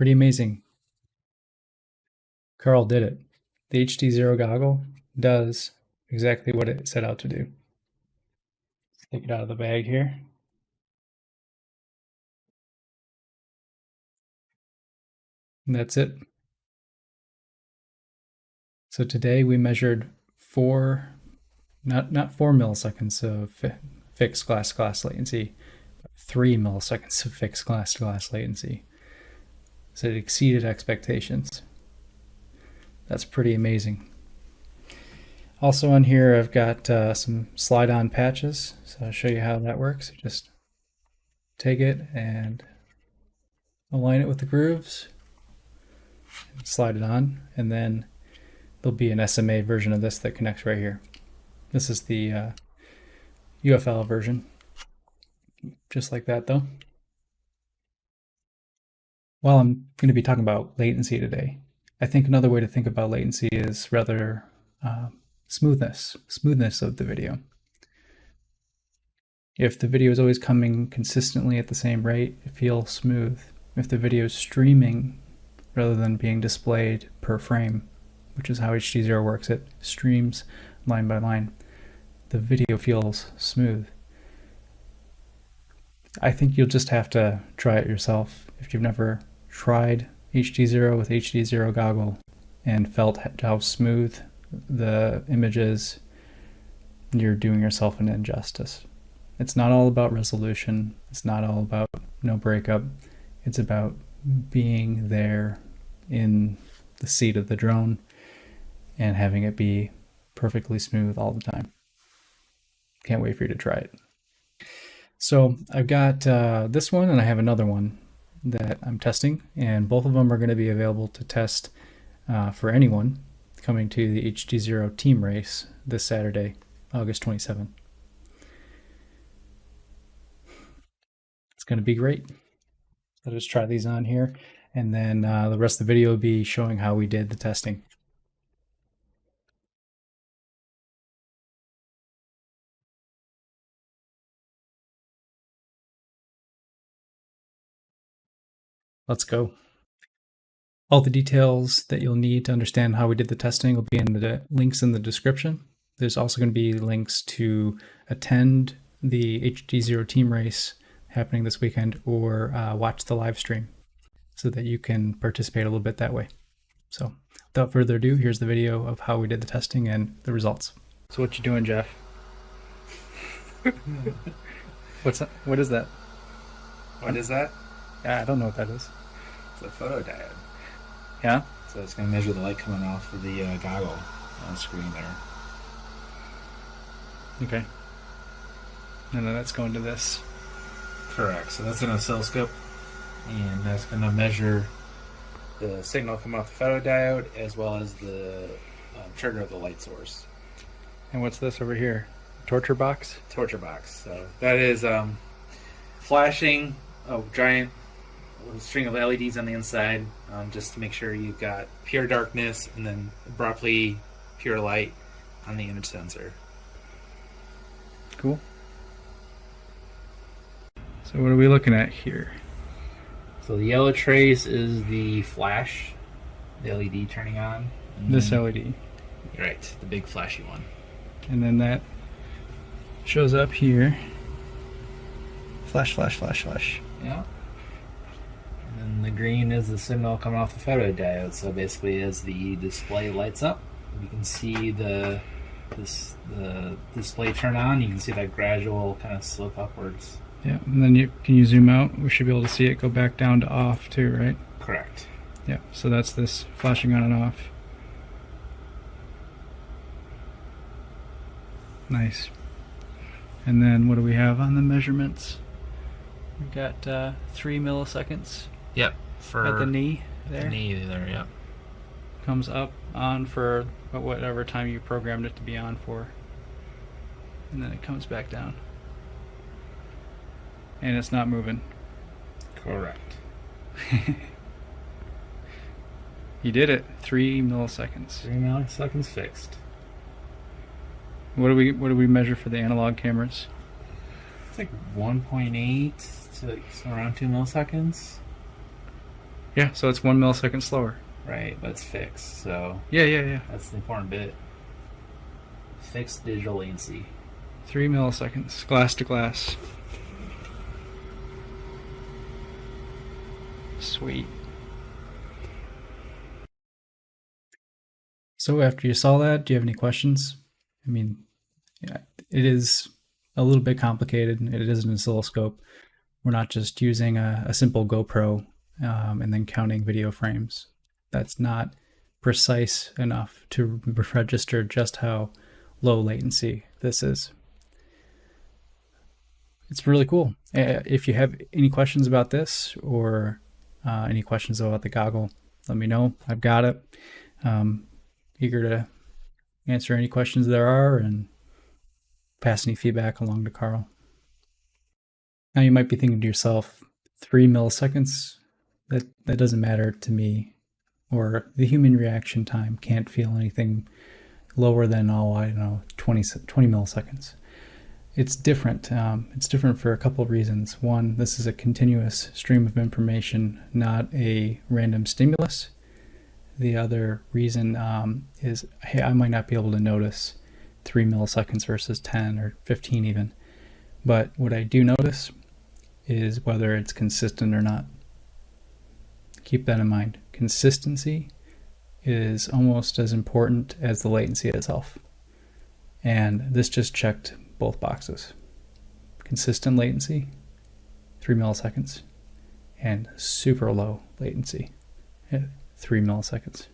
Pretty amazing. Carl did it. The HDZero goggle does exactly what it set out to do. Take it out of the bag here. And that's it. So today we measured not 4 milliseconds of fixed glass-to-glass latency, but 3 milliseconds of fixed glass-to-glass latency. So it exceeded expectations. That's pretty amazing. Also on here I've got some slide-on patches, so I'll show you how that works. You just take it and align it with the grooves, slide it on, and then there'll be an SMA version of this that connects right here. This is the UFL version, just like that though. While I'm going to be talking about latency today, I think another way to think about latency is rather smoothness of the video. If the video is always coming consistently at the same rate, it feels smooth. If the video is streaming rather than being displayed per frame, which is how HDZero works, it streams line by line, the video feels smooth. I think you'll just have to try it yourself. If you've never tried HDZero with HDZero goggle and felt how smooth the image is, you're doing yourself an injustice. It's not all about resolution. It's not all about no breakup. It's about being there in the seat of the drone and having it be perfectly smooth all the time. Can't wait for you to try it. So I've got this one and I have another one that I'm testing, and both of them are going to be available to test for anyone coming to the HDZero team race this Saturday, August 27th. It's going to be great. I'll just try these on here, and then the rest of the video will be showing how we did the testing. Let's go. All the details that you'll need to understand how we did the testing will be in the links in the description. There's also going to be links to attend the HDZero team race happening this weekend, or watch the live stream so that you can participate a little bit that way. So without further ado, here's the video of how we did the testing and the results. So what you doing, Jeff? What's that? What is that? What is that? Yeah, I don't know what that is. It's a photodiode. Yeah? So it's going to measure the light coming off of the goggle on the screen there. Okay. And then that's going to this. Correct. So that's an oscilloscope, and that's going to measure the signal coming off the photodiode as well as the trigger of the light source. And what's this over here? Torture box? Torture box. So that is flashing a giant string of LEDs on the inside, just to make sure you've got pure darkness and then abruptly pure light on the image sensor. Cool. So what are we looking at here? So the yellow trace is the flash, the LED turning on. This LED. Right, the big flashy one. And then that shows up here. Flash, flash, flash, flash. Yeah. And the green is the signal coming off the photodiode. So basically, as the display lights up, you can see the display turn on. You can see that gradual kind of slope upwards. Yeah, and then can you zoom out? We should be able to see it go back down to off too, right? Correct. Yeah, so that's this flashing on and off. Nice. And then what do we have on the measurements? We've got 3 milliseconds. Yep. At the knee there. The knee there, yep. Comes up, on for whatever time you programmed it to be on for. And then it comes back down. And it's not moving. Correct. You did it. 3 milliseconds. 3 milliseconds fixed. What do we measure for the analog cameras? It's like 1.8 to around 2 milliseconds. Yeah, so it's 1 millisecond slower. Right, but it's fixed, so Yeah. that's the important bit. Fixed digital latency. 3 milliseconds, glass to glass. Sweet. So after you saw that, do you have any questions? I mean, yeah, it is a little bit complicated. It is an oscilloscope. We're not just using a simple GoPro and then counting video frames. That's not precise enough to register just how low latency this is. It's really cool. If you have any questions about this or any questions about the goggle, let me know. I've got it. Eager to answer any questions there are and pass any feedback along to Carl. Now you might be thinking to yourself, 3 milliseconds? That doesn't matter to me, or the human reaction time can't feel anything lower than, 20 milliseconds. It's different. It's different for a couple of reasons. One, this is a continuous stream of information, not a random stimulus. The other reason is, hey, I might not be able to notice 3 milliseconds versus 10 or 15 even. But what I do notice is whether it's consistent or not. Keep that in mind. Consistency is almost as important as the latency itself. And this just checked both boxes. Consistent latency, 3 milliseconds, and super low latency, 3 milliseconds.